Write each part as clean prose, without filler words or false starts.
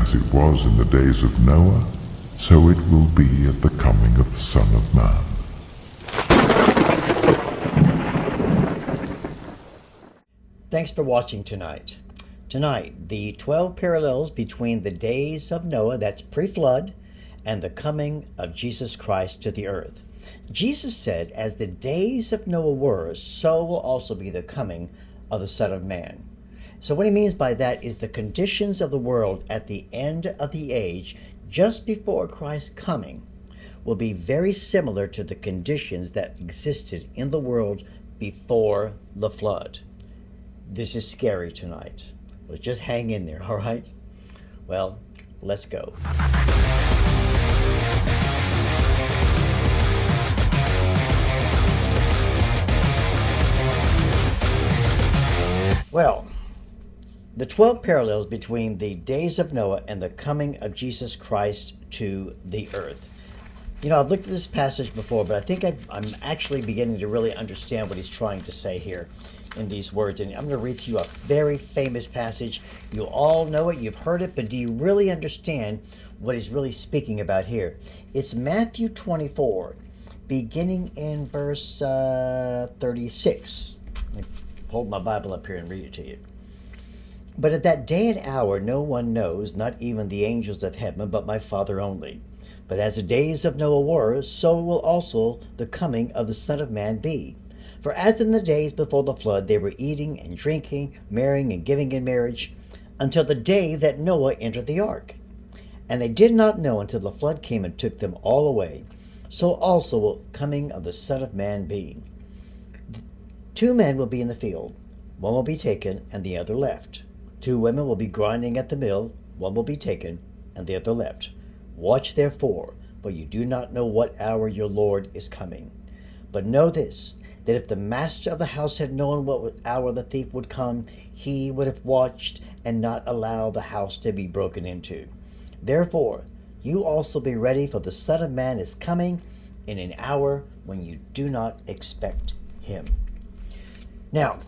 As it was in the days of Noah, so it will be at the coming of the Son of Man. Thanks for watching tonight. Tonight, the 12 parallels between the days of Noah, that's pre-flood, and the coming of Jesus Christ to the earth. Jesus said, as the days of Noah were, so will also be the coming of the Son of Man. So what he means by that is the conditions of the world at the end of the age, just before Christ's coming, will be very similar to the conditions that existed in the world before the flood. This is scary tonight. Let's just hang in there, all right? Well, let's go. Well, the 12 parallels between the days of Noah and the coming of Jesus Christ to the earth. You know, I've looked at this passage before, but I think I'm actually beginning to really understand what he's trying to say here in these words. And I'm going to read to you a very famous passage. You all know it, you've heard it, but do you really understand what he's really speaking about here? It's Matthew 24, beginning in verse 36. Let me hold my Bible up here and read it to you. But at that day and hour no one knows, not even the angels of heaven, but my Father only. But as the days of Noah were, so will also the coming of the Son of Man be. For as in the days before the flood, they were eating and drinking, marrying and giving in marriage, until the day that Noah entered the ark. And they did not know until the flood came and took them all away. So also will the coming of the Son of Man be. 2 men will be in the field, one will be taken and the other left. 2 women will be grinding at the mill, one will be taken and the other left. Watch therefore, for you do not know what hour your Lord is coming. But know this, that if the master of the house had known what hour the thief would come, he would have watched and not allowed the house to be broken into. Therefore, you also be ready, for the Son of Man is coming in an hour when you do not expect him. Now,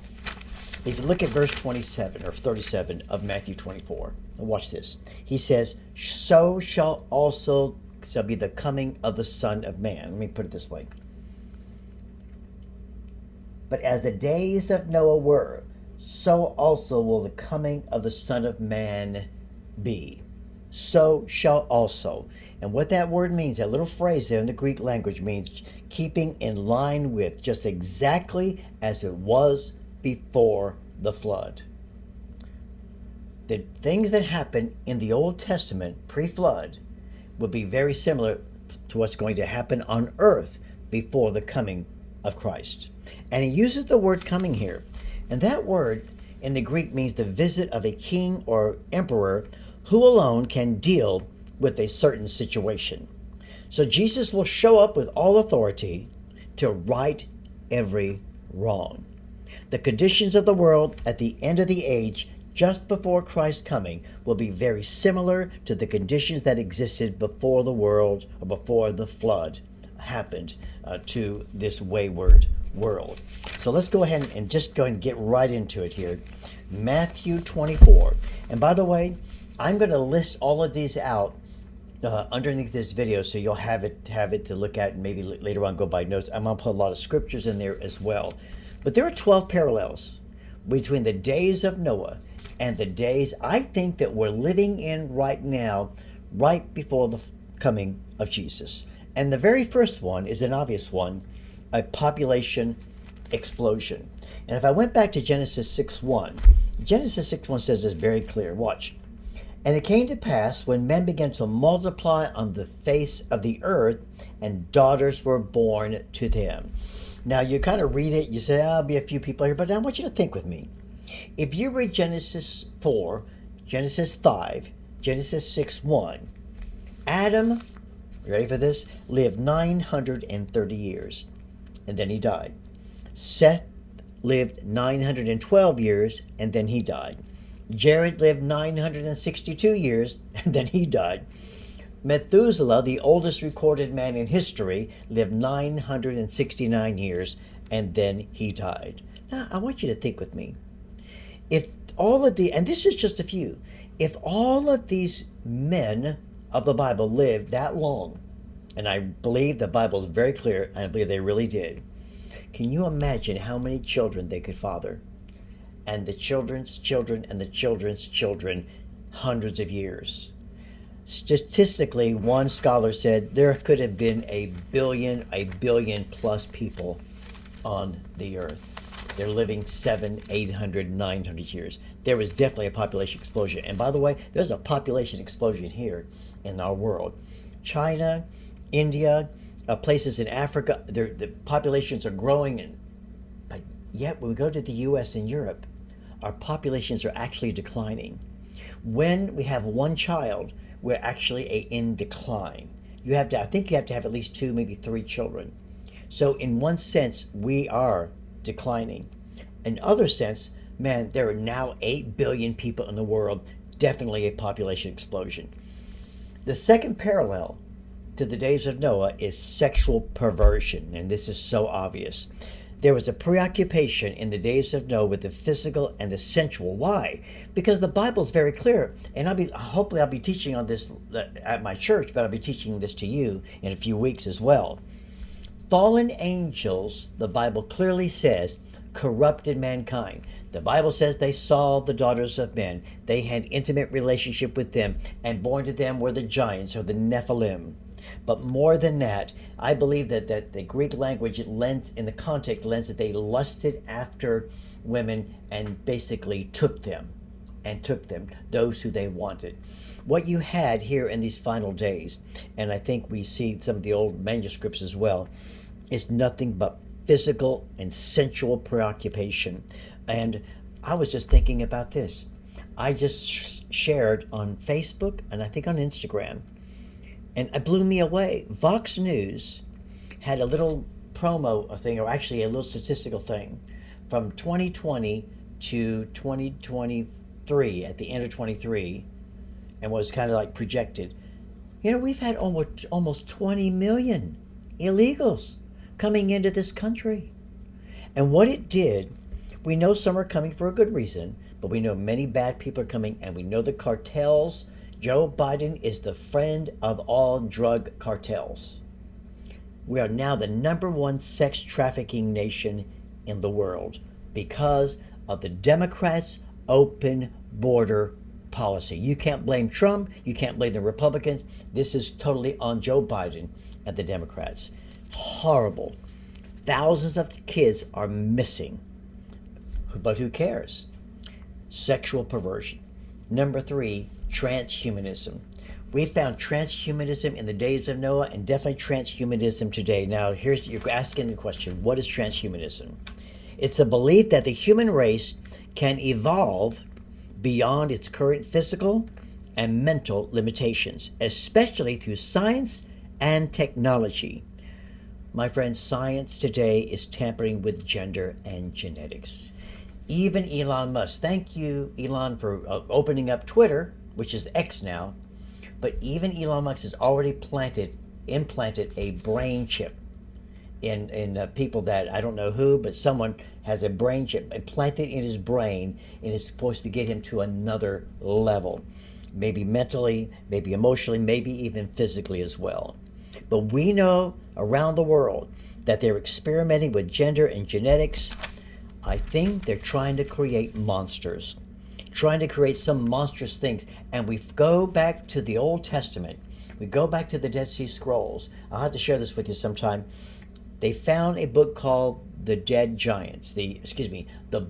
if you look at verse 27 or 37 of Matthew 24, watch this. He says, so shall be the coming of the Son of Man. Let me put it this way. But as the days of Noah were, so also will the coming of the Son of Man be. So shall also. And what that word means, that little phrase there in the Greek language, means keeping in line with, just exactly as it was before the flood. The things that happened in the Old Testament pre-flood will be very similar to what's going to happen on earth before the coming of Christ. And he uses the word coming here. And that word in the Greek means the visit of a king or emperor who alone can deal with a certain situation. So Jesus will show up with all authority to right every wrong. The conditions of the world at the end of the age, just before Christ's coming, will be very similar to the conditions that existed before the world, or before the flood happened to this wayward world. So let's go ahead and just go and get right into it here. Matthew 24. And by the way, I'm going to list all of these out underneath this video, so you'll have it to look at, and maybe later on go by notes. I'm going to put a lot of scriptures in there as well. But there are 12 parallels between the days of Noah and the days I think that we're living in right now, right before the coming of Jesus. And the very first one is an obvious one, a population explosion. And if I went back to Genesis 6:1, Genesis 6:1 says this very clear. Watch. And it came to pass, when men began to multiply on the face of the earth, and daughters were born to them. Now, you kind of read it, you say, I'll be a few people here, but I want you to think with me. If you read Genesis 4, Genesis 5, Genesis 6:1, Adam, you ready for this? Lived 930 years, and then he died. Seth lived 912 years, and then he died. Jared lived 962 years, and then he died. Methuselah, the oldest recorded man in history, lived 969 years, and then he died. Now, I want you to think with me. If all of the, and this is just a few, If all of these men of the Bible lived that long, and I believe the Bible is very clear, and I believe they really did, can you imagine how many children they could father? And the children's children and the children's children, hundreds of years. Statistically, one scholar said there could have been a billion plus people on the earth. They're living 700, 800, 900 years. There was definitely a population explosion. And by the way, there's a population explosion here in our world. China, India, places in Africa, the populations are growing. But yet, when we go to the US and Europe, our populations are actually declining. When we have one child, we're actually in decline. I think you have to have at least 2, maybe 3 children. So in one sense, we are declining. In other sense, man, there are now 8 billion people in the world, definitely a population explosion. The second parallel to the days of Noah is sexual perversion, and this is so obvious. There was a preoccupation in the days of Noah with the physical and the sensual. Why? Because the Bible is very clear, and hopefully I'll be teaching on this at my church, but I'll be teaching this to you in a few weeks as well. Fallen angels, the Bible clearly says, corrupted mankind. The Bible says they saw the daughters of men. They had intimate relationship with them, and born to them were the giants or the Nephilim. But more than that, I believe that the Greek language in the context lends that they lusted after women and basically took them, those who they wanted. What you had here in these final days, and I think we see some of the old manuscripts as well, is nothing but physical and sensual preoccupation. And I was just thinking about this. I just shared on Facebook and I think on Instagram, and it blew me away. Vox News had a little promo thing, or actually a little statistical thing, from 2020 to 2023, at the end of 23, and was kind of like projected. We've had almost 20 million illegals coming into this country. And what it did, we know some are coming for a good reason, but we know many bad people are coming, and we know the cartels. Joe Biden is the friend of all drug cartels. We are now the #1 sex trafficking nation in the world because of the Democrats' open border policy. You can't blame Trump. You can't blame the Republicans. This is totally on Joe Biden and the Democrats. Horrible. Thousands of kids are missing. But who cares? Sexual perversion. Number 3, transhumanism. We found transhumanism in the days of Noah and definitely transhumanism today. Now, you're asking the question, what is transhumanism? It's a belief that the human race can evolve beyond its current physical and mental limitations, especially through science and technology. My friends, science today is tampering with gender and genetics. Even Elon Musk, thank you, Elon, for opening up Twitter, which is X now, but even Elon Musk has already implanted a brain chip in people that, I don't know who, but someone has a brain chip implanted in his brain, and is supposed to get him to another level, maybe mentally, maybe emotionally, maybe even physically as well. But we know around the world that they're experimenting with gender and genetics. I think they're trying to create monsters, trying to create some monstrous things. And we go back to the Old Testament. We go back to the Dead Sea Scrolls. I'll have to share this with you sometime. They found a book called the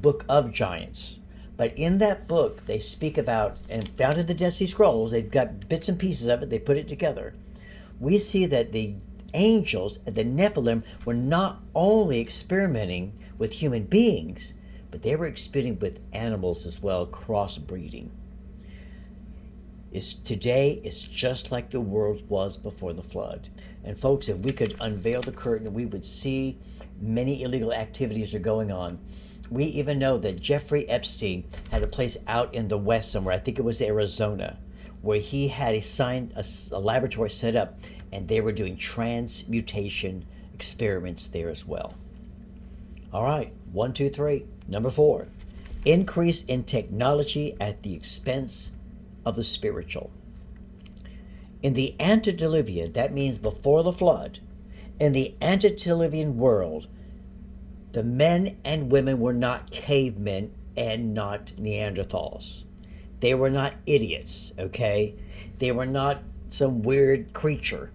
Book of Giants. But in that book, they speak about, and found in the Dead Sea Scrolls, they've got bits and pieces of it, they put it together. We see that the angels and the Nephilim were not only experimenting with human beings, but they were experimenting with animals as well, crossbreeding. Today is just like the world was before the flood. And folks, if we could unveil the curtain, we would see many illegal activities are going on. We even know that Jeffrey Epstein had a place out in the West somewhere, I think it was Arizona, where he had a laboratory set up, and they were doing transmutation experiments there as well. All right, 1, 2, 3. Number 4, increase in technology at the expense of the spiritual. In the antediluvian, that means before the flood, in the antediluvian world, the men and women were not cavemen and not Neanderthals. They were not idiots, okay? They were not some weird creature.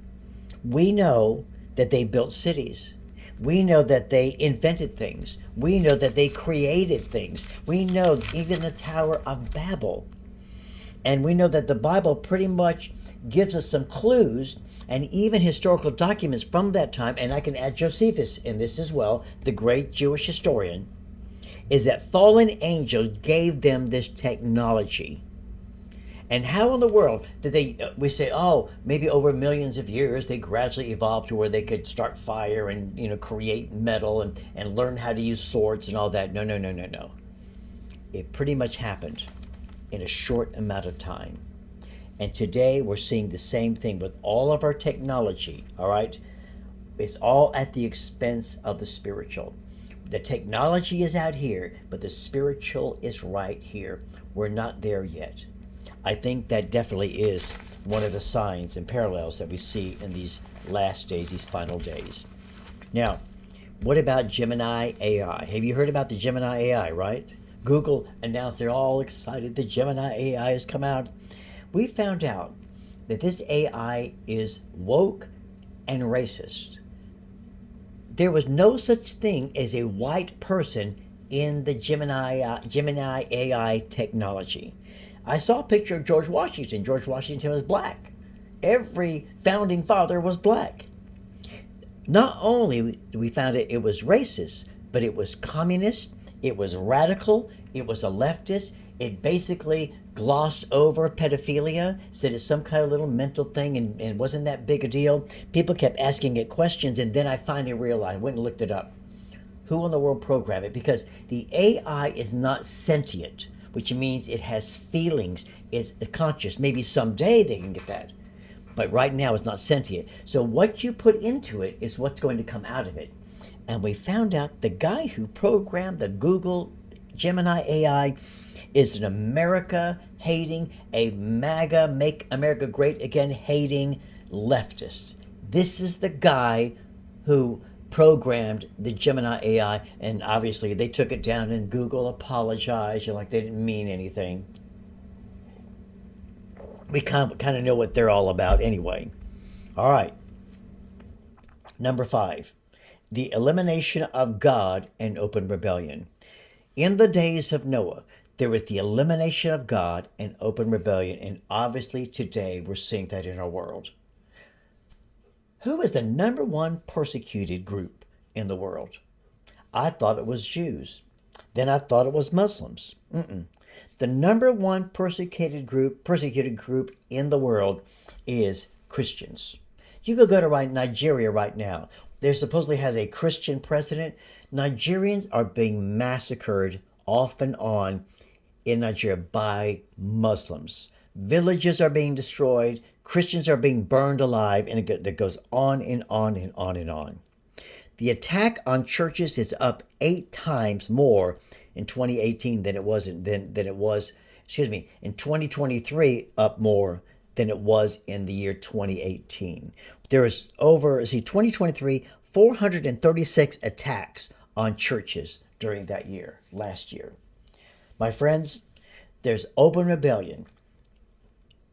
We know that they built cities. We know that they invented things. We know that they created things. We know even the Tower of Babel. And we know that the Bible pretty much gives us some clues and even historical documents from that time, and I can add Josephus in this as well, the great Jewish historian, is that fallen angels gave them this technology. And how in the world did we say, oh, maybe over millions of years they gradually evolved to where they could start fire and, create metal and learn how to use swords and all that. No, no, no, no, no. It pretty much happened in a short amount of time. And today we're seeing the same thing with all of our technology, all right? It's all at the expense of the spiritual. The technology is out here, but the spiritual is right here. We're not there yet. I think that definitely is one of the signs and parallels that we see in these last days, these final days. Now, what about Gemini AI? Have you heard about the Gemini AI, right? Google announced they're all excited the Gemini AI has come out. We found out that this AI is woke and racist. There was no such thing as a white person in the Gemini AI technology. I saw a picture of George Washington. George Washington was black. Every founding father was black. Not only did we find it was racist, but it was communist, it was radical, it was a leftist. It basically glossed over pedophilia, said it's some kind of little mental thing and it wasn't that big a deal. People kept asking it questions, and then I finally realized, went and looked it up. Who in the world programmed it? Because the AI is not sentient, which means it has feelings, is conscious. Maybe someday they can get that. But right now it's not sentient. So what you put into it is what's going to come out of it. And we found out the guy who programmed the Google Gemini AI is an America-hating, a MAGA, Make America Great Again hating leftist. This is the guy who programmed the Gemini AI, and obviously they took it down and Google apologized, like they didn't mean anything. We kind of know what they're all about anyway. All right. Number 5, the elimination of God and open rebellion. In the days of Noah, there was the elimination of God and open rebellion, and obviously today we're seeing that in our world. Who is the number one persecuted group in the world? I thought it was Jews. Then I thought it was Muslims. The number one persecuted group in the world is Christians. You could go to Nigeria right now. There supposedly has a Christian president. Nigerians are being massacred off and on in Nigeria by Muslims. Villages are being destroyed. Christians are being burned alive, and it goes on and on and on and on. The attack on churches is up 8 times more in 2018 than it was in 2023, up more than it was in the year 2018. There is 2023, 436 attacks on churches during that year, last year. My friends, there's open rebellion,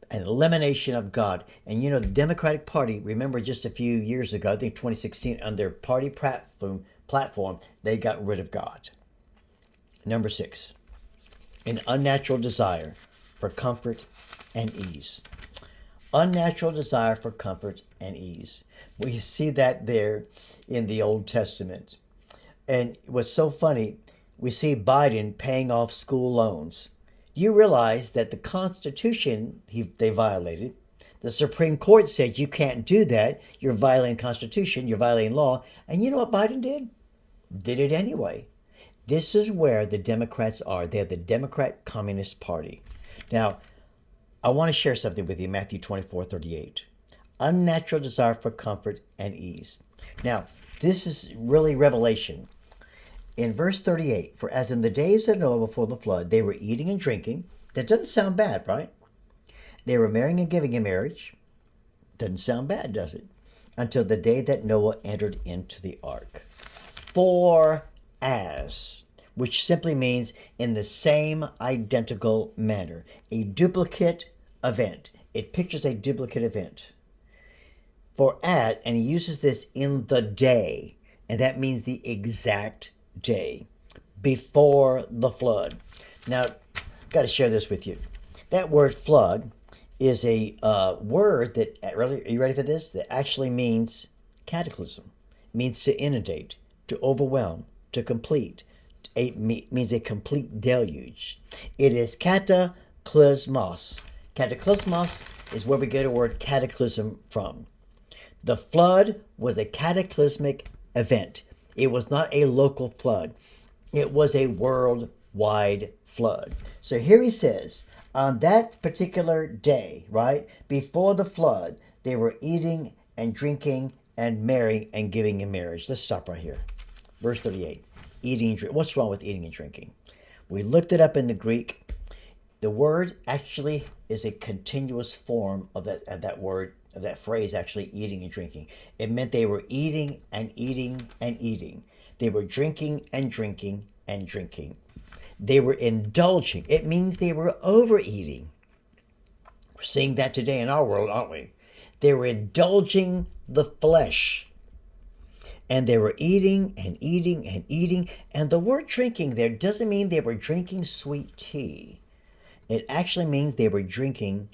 an elimination of God. And the Democratic Party, remember just a few years ago, I think 2016, on their party platform, they got rid of God. Number 6, an unnatural desire for comfort and ease. Unnatural desire for comfort and ease. We see that there in the Old Testament. And what's so funny, we see Biden paying off school loans. Do you realize that the Constitution they violated? The Supreme Court said you can't do that. You're violating Constitution. You're violating law. And you know what Biden did? Did it anyway. This is where the Democrats are. They're the Democrat Communist Party. Now, I want to share something with you, Matthew 24:38. Unnatural desire for comfort and ease. Now, this is really revelation. In verse 38, for as in the days of Noah before the flood, they were eating and drinking. That doesn't sound bad, right? They were marrying and giving in marriage. Doesn't sound bad, does it? Until the day that Noah entered into the ark. For as, which simply means in the same identical manner. A duplicate event. It pictures a duplicate event. For at, and he uses this in the day, and that means the exact day before the flood. Now, got to share this with you. That word flood is a word that, are you ready for this? That actually means cataclysm. It means to inundate, to overwhelm, to complete. It means a complete deluge. It is cataclysmos. Cataclysmos is where we get the word cataclysm from. The flood was a cataclysmic event. It was not a local flood. It was a worldwide flood. So here he says, on that particular day, right, before the flood, they were eating and drinking and marrying and giving in marriage. Let's stop right here. Verse 38. Eating and drinking. What's wrong with eating and drinking? We looked it up in the Greek. The word actually is a continuous form of that word, of that phrase, actually eating and drinking. It meant they were eating and eating and eating. They were drinking and drinking and drinking. They were indulging. It means they were overeating. We're seeing that today in our world, aren't we? They were indulging the flesh. And they were eating and eating and eating. And the word drinking there doesn't mean they were drinking sweet tea. It actually means they were drinking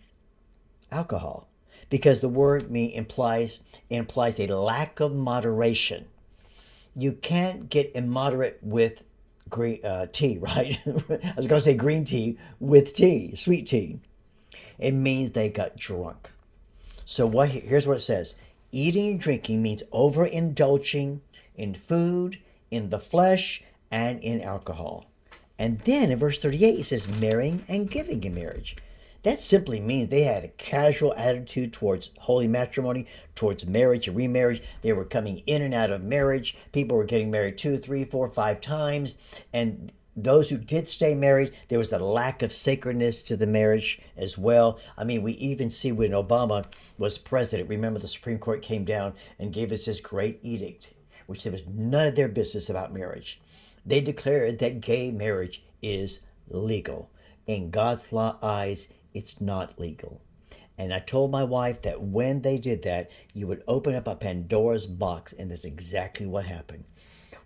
alcohol. Because the word implies a lack of moderation. You can't get immoderate with green tea, right? I was going to say green tea with tea, sweet tea. It means they got drunk. So here's what it says. Eating and drinking means overindulging in food, in the flesh, and in alcohol. And then in verse 38, it says marrying and giving in marriage. That simply means they had a casual attitude towards holy matrimony, towards marriage and remarriage. They were coming in and out of marriage. People were getting married 2, 3, 4, 5 times. And those who did stay married, there was a lack of sacredness to the marriage as well. I mean, we even see when Obama was president, remember the Supreme Court came down and gave us this great edict, which there was none of their business about marriage. They declared that gay marriage is legal. In God's eyes, it's not legal. And I told my wife that when they did that, you would open up a Pandora's box, and that's exactly what happened.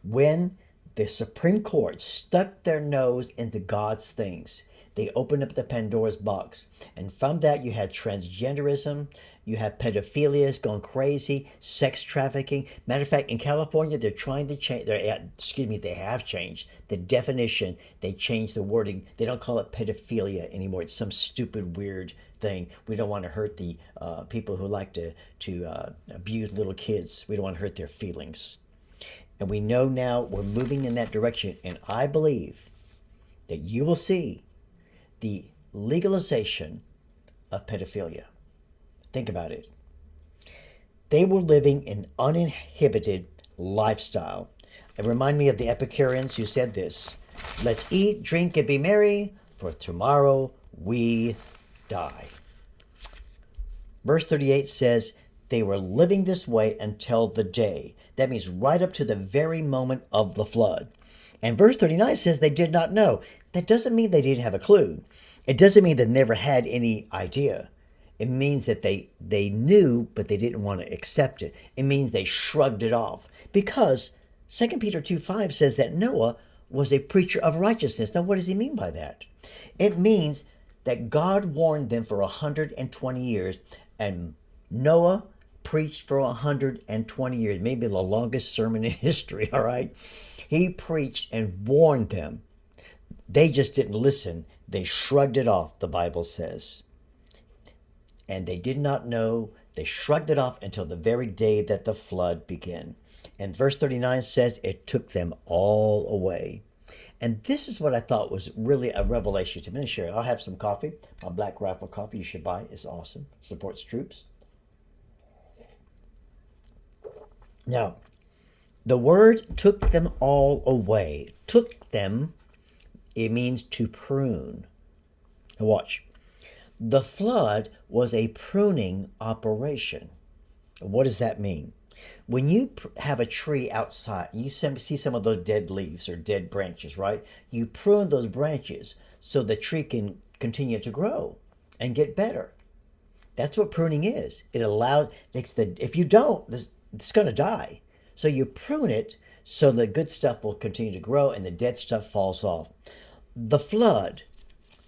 When the Supreme Court stuck their nose into God's things, they opened up the Pandora's box. And from that, you had transgenderism, you have pedophilia going crazy, sex trafficking. Matter of fact, in California, they're trying to change, they have changed the definition. They changed the wording. They don't call it pedophilia anymore. It's some stupid, weird thing. We don't want to hurt the people who like to abuse little kids. We don't want to hurt their feelings. And we know now we're moving in that direction. And I believe that you will see the legalization of pedophilia. Think about it. They were living an uninhibited lifestyle. It reminded me of the Epicureans who said this: let's eat, drink, and be merry, for tomorrow we die. Verse 38 says they were living this way until the day. That means right up to the very moment of the flood. And verse 39 says they did not know. That doesn't mean they didn't have a clue. It doesn't mean they never had any idea. It means that they knew, but they didn't want to accept it. It means they shrugged it off. Because 2 Peter 2:5 says that Noah was a preacher of righteousness. Now, what does he mean by that? It means that God warned them for 120 years, and Noah preached for 120 years, maybe the longest sermon in history, all right? He preached and warned them. They just didn't listen. They shrugged it off, the Bible says. And they did not know. They shrugged it off until the very day that the flood began. And verse 39 says it took them all away. And this is what I thought was really a revelation to me. Let me share. I'll have some coffee. My Black Rifle coffee you should buy. It's awesome. Supports troops. Now, the word took them all away. Took them, it means to prune. Now watch. The flood was a pruning operation. What does that mean? When you have a tree outside, you see some of those dead leaves or dead branches, right? You prune those branches so the tree can continue to grow and get better. That's what pruning is. It allows, if you don't, it's going to die. So you prune it so the good stuff will continue to grow and the dead stuff falls off. The flood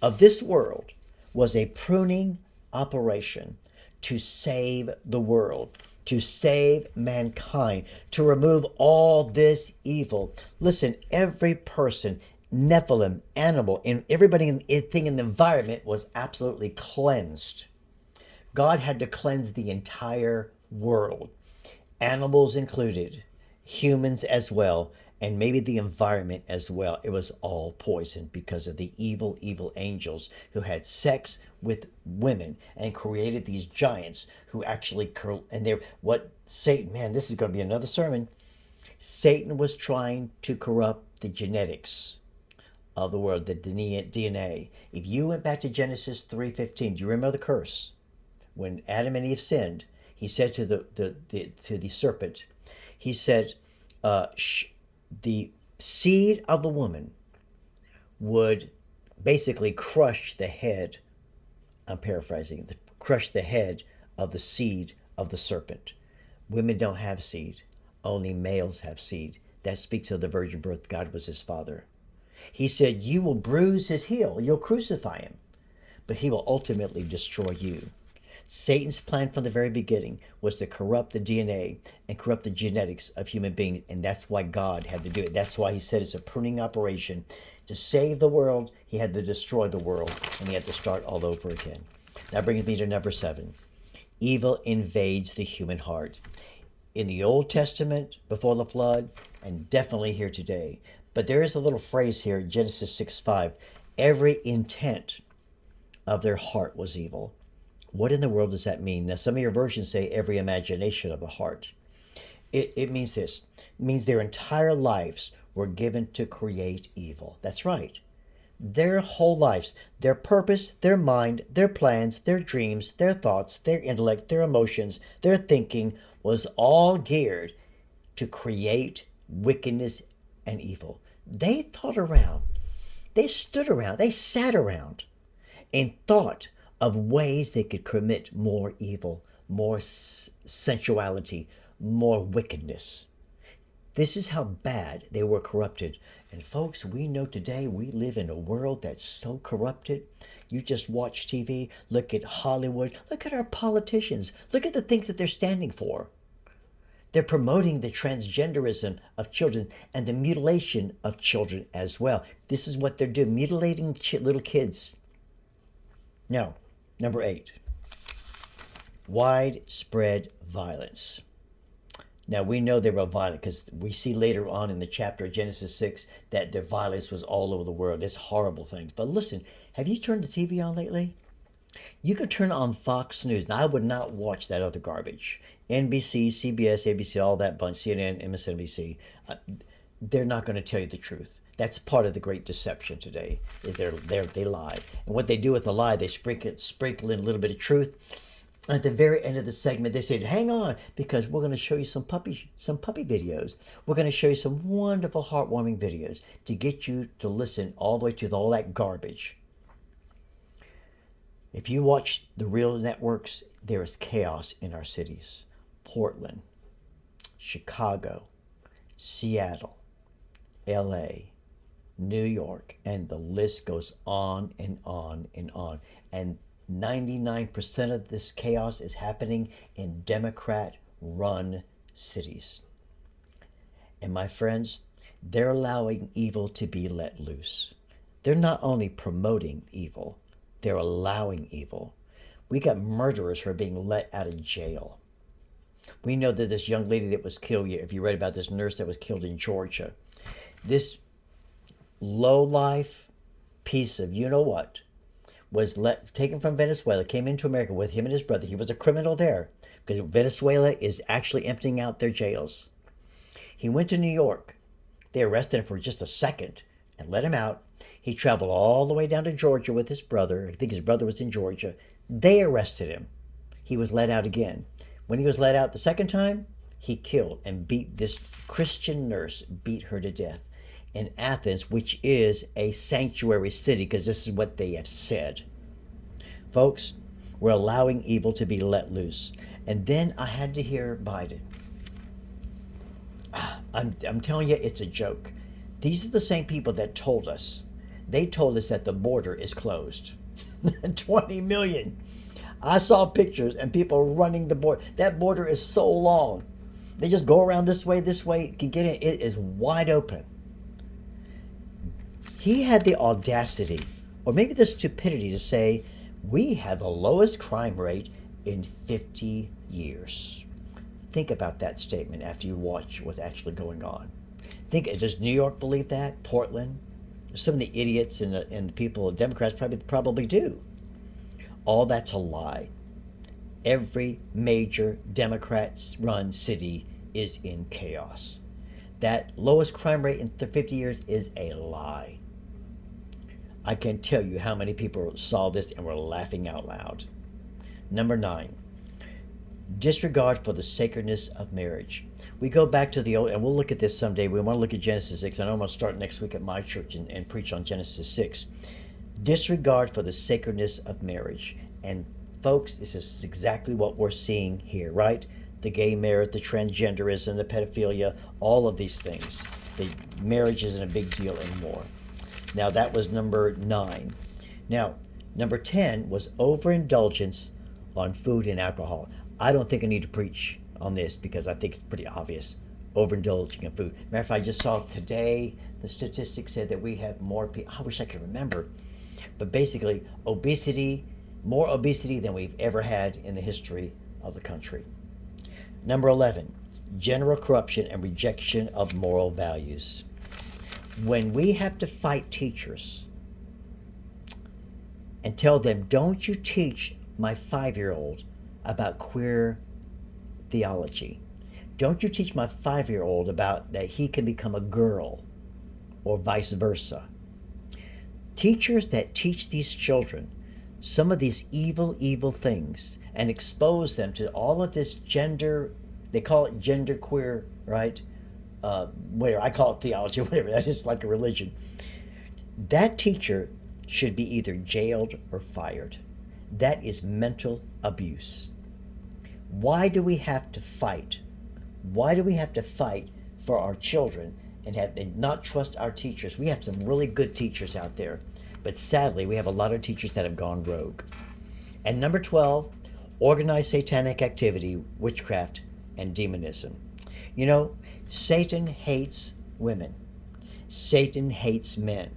of this world was a pruning operation to save the world, to save mankind, to remove all this evil. Listen, every person, Nephilim, animal, and everybody, thing in the environment was absolutely cleansed. God had to cleanse the entire world, animals included, humans as well, and maybe the environment as well. It was all poisoned because of the evil, evil angels who had sex with women and created these giants who actually, and they're what Satan, man, this is going to be another sermon. Satan was trying to corrupt the genetics of the world, the DNA. If you went back to Genesis 3:15, do you remember the curse? When Adam and Eve sinned, he said to the serpent, he said, the seed of the woman would basically crush the head. I'm paraphrasing. Crush the head of the seed of the serpent. Women don't have seed. Only males have seed. That speaks of the virgin birth. God was his father. He said, you will bruise his heel. You'll crucify him. But he will ultimately destroy you. Satan's plan from the very beginning was to corrupt the DNA and corrupt the genetics of human beings, and that's why God had to do it. That's why he said it's a pruning operation. To save the world, he had to destroy the world, and he had to start all over again. That brings me to number 7. Evil invades the human heart. In the Old Testament, before the flood, and definitely here today. But there is a little phrase here, Genesis 6:5. Every intent of their heart was evil. What in the world does that mean? Now, some of your versions say every imagination of the heart. It means this. It means their entire lives were given to create evil. That's right. Their whole lives, their purpose, their mind, their plans, their dreams, their thoughts, their intellect, their emotions, their thinking was all geared to create wickedness and evil. They thought around. They stood around. They sat around and thought of ways they could commit more evil, more sensuality, more wickedness. This is how bad they were corrupted. And folks, we know today we live in a world that's so corrupted. You just watch TV, look at Hollywood, look at our politicians, look at the things that they're standing for. They're promoting the transgenderism of children and the mutilation of children as well. This is what they're doing, mutilating little kids. Now, number 8, widespread violence. Now, we know they were violent because we see later on in the chapter of Genesis 6 that their violence was all over the world. It's horrible things. But listen, have you turned the TV on lately? You could turn on Fox News. Now, I would not watch that other garbage. NBC, CBS, ABC, all that bunch, CNN, MSNBC. They're not going to tell you the truth. That's part of the great deception today. They lie. And what they do with the lie, they sprinkle in a little bit of truth. At the very end of the segment, they said, hang on, because we're going to show you some puppy videos. We're going to show you some wonderful, heartwarming videos to get you to listen all the way to all that garbage. If you watch the real networks, there is chaos in our cities. Portland, Chicago, Seattle, LA, New York, and the list goes on and on and on. And 99% of this chaos is happening in Democrat-run cities. And my friends, they're allowing evil to be let loose. They're not only promoting evil, they're allowing evil. We got murderers who are being let out of jail. We know that this young lady that was killed, if you read about this nurse that was killed in Georgia, this low-life piece of you-know-what was taken from Venezuela, came into America with him and his brother. He was a criminal there because Venezuela is actually emptying out their jails. He went to New York. They arrested him for just a second and let him out. He traveled all the way down to Georgia with his brother. I think his brother was in Georgia. They arrested him. He was let out again. When he was let out the second time, he killed and beat this Christian nurse, beat her to death in Athens, which is a sanctuary city, because this is what they have said. Folks, we're allowing evil to be let loose. And then I had to hear Biden. I'm telling you, it's a joke. These are the same people that told us. They told us that the border is closed. 20 million. I saw pictures and people running the border. That border is so long. They just go around this way, can get in. It is wide open. He had the audacity, or maybe the stupidity, to say, we have the lowest crime rate in 50 years. Think about that statement after you watch what's actually going on. Does New York believe that? Portland? Some of the idiots and the people, Democrats probably do. All that's a lie. Every major Democrats-run city is in chaos. That lowest crime rate in 50 years is a lie. I can tell you how many people saw this and were laughing out loud. Number 9, disregard for the sacredness of marriage. We go back to the old, and we'll look at this someday. We want to look at Genesis 6. I know I'm going to start next week at my church and preach on Genesis 6. Disregard for the sacredness of marriage. And folks, this is exactly what we're seeing here, right? The gay marriage, the transgenderism, the pedophilia, all of these things. The marriage isn't a big deal anymore. Now, that was number 9. Now, number 10 was overindulgence on food and alcohol. I don't think I need to preach on this because I think it's pretty obvious. Overindulging in food. Matter of fact, I just saw today the statistics said that we have more people. I wish I could remember. But basically, obesity, more obesity than we've ever had in the history of the country. Number 11, general corruption and rejection of moral values. When we have to fight teachers and tell them, don't you teach my 5-year-old about queer theology. Don't you teach my 5-year-old about that he can become a girl or vice versa. Teachers that teach these children some of these evil things and expose them to all of this gender, they call it gender queer, right? Whatever, I call it theology, whatever, that is like a religion. That teacher should be either jailed or fired. That is mental abuse. Why do we have to fight? Why do we have to fight for our children and not trust our teachers? We have some really good teachers out there, but sadly, we have a lot of teachers that have gone rogue. And number 12, organized satanic activity, witchcraft, and demonism. You know, Satan hates women. Satan hates men.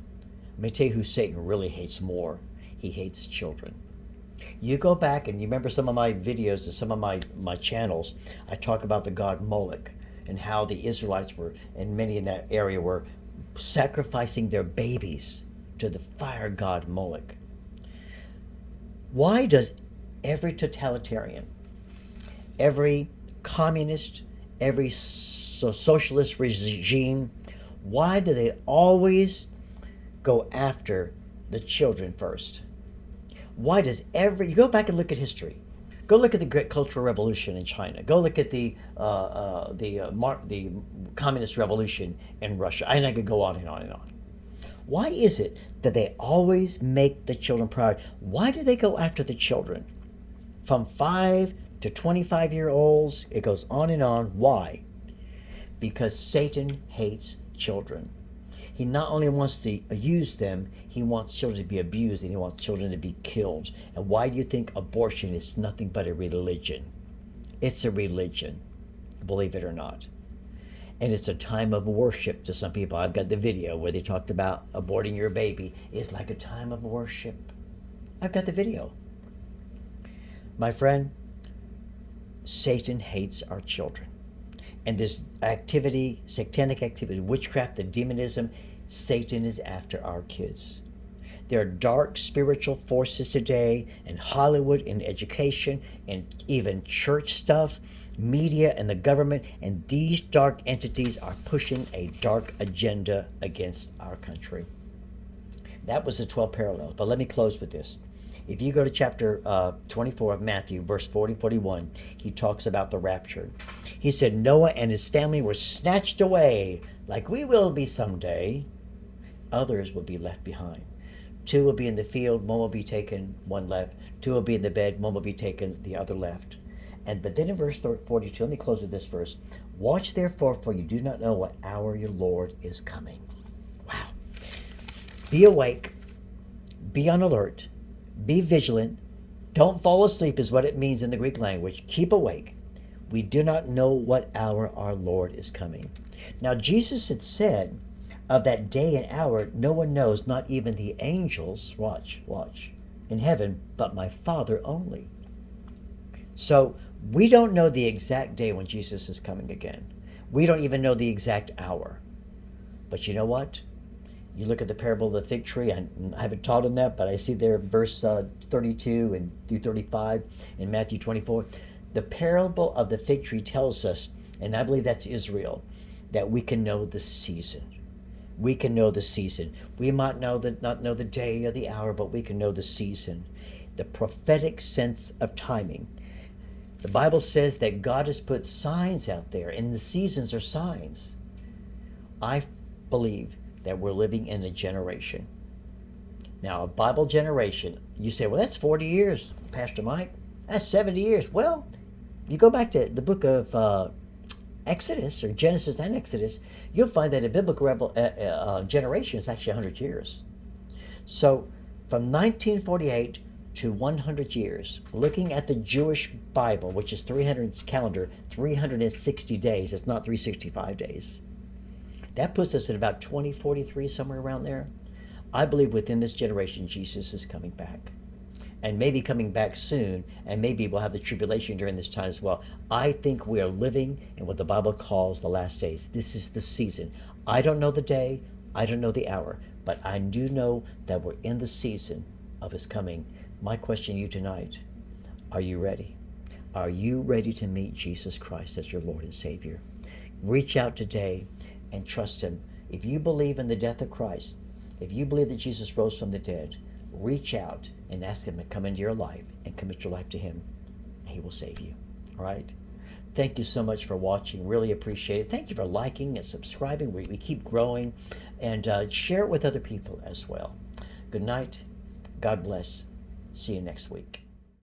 Let me tell you who Satan really hates more. He hates children. You go back and you remember some of my videos and some of my channels, I talk about the god Moloch and how the Israelites were, and many in that area were sacrificing their babies to the fire god Moloch. Why does every totalitarian, every communist, every socialist regime, why do they always go after the children first? Why does you go back and look at history. Go look at the Great Cultural Revolution in China. Go look at the Communist Revolution in Russia. And I could go on and on and on. Why is it that they always make the children priority? Why do they go after the children? From 5 to 25-year-olds, it goes on and on. Why? Because Satan hates children. He not only wants to use them, he wants children to be abused and he wants children to be killed. And why do you think abortion is nothing but a religion? It's a religion, believe it or not. And it's a time of worship to some people. I've got the video where they talked about aborting your baby is like a time of worship. I've got the video. My friend, Satan hates our children. And this activity, satanic activity, witchcraft, the demonism, Satan is after our kids. There are dark spiritual forces today in Hollywood, in education, and even church stuff, media, and the government, and these dark entities are pushing a dark agenda against our country. That was the 12 parallels. But let me close with this. If you go to chapter 24 of Matthew, verse 40, 41, he talks about the rapture. He said, Noah and his family were snatched away like we will be someday. Others will be left behind. 2 will be in the field, 1 will be taken, 1 left. 2 will be in the bed, 1 will be taken, the other left. But then in verse 42, let me close with this verse. Watch therefore, for you do not know what hour your Lord is coming. Wow. Be awake. Be on alert. Be vigilant. Don't fall asleep is what it means in the Greek language. Keep awake. We do not know what hour our Lord is coming. Now, Jesus had said of that day and hour, no one knows, not even the angels, watch, in heaven, but my Father only. So we don't know the exact day when Jesus is coming again. We don't even know the exact hour. But you know what? You look at the parable of the fig tree. I haven't taught on that, but I see there verse 32 and through 35 in Matthew 24. The parable of the fig tree tells us, and I believe that's Israel, that we can know the season. We can know the season. We might not know the day or the hour, but we can know the season. The prophetic sense of timing. The Bible says that God has put signs out there, and the seasons are signs. I believe that we're living in a generation. Now, a Bible generation, you say, well, that's 40 years, Pastor Mike. That's 70 years. Well, you go back to the book of Exodus, or Genesis and Exodus, you'll find that a biblical generation is actually 100 years. So, from 1948 to 100 years, looking at the Jewish Bible, which is 360 days, it's not 365 days. That puts us at about 2043, somewhere around there. I believe within this generation, Jesus is coming back. And maybe coming back soon, and maybe we'll have the tribulation during this time as well. I think we are living in what the Bible calls the last days. This is the season. I don't know the day, I don't know the hour, but I do know that we're in the season of his coming. My question to you tonight, are you ready? Are you ready to meet Jesus Christ as your Lord and Savior? Reach out today and trust him. If you believe in the death of Christ, if you believe that Jesus rose from the dead, reach out and ask him to come into your life and commit your life to him. He will save you. All right? Thank you so much for watching. Really appreciate it. Thank you for liking and subscribing. We keep growing. And share it with other people as well. Good night. God bless. See you next week.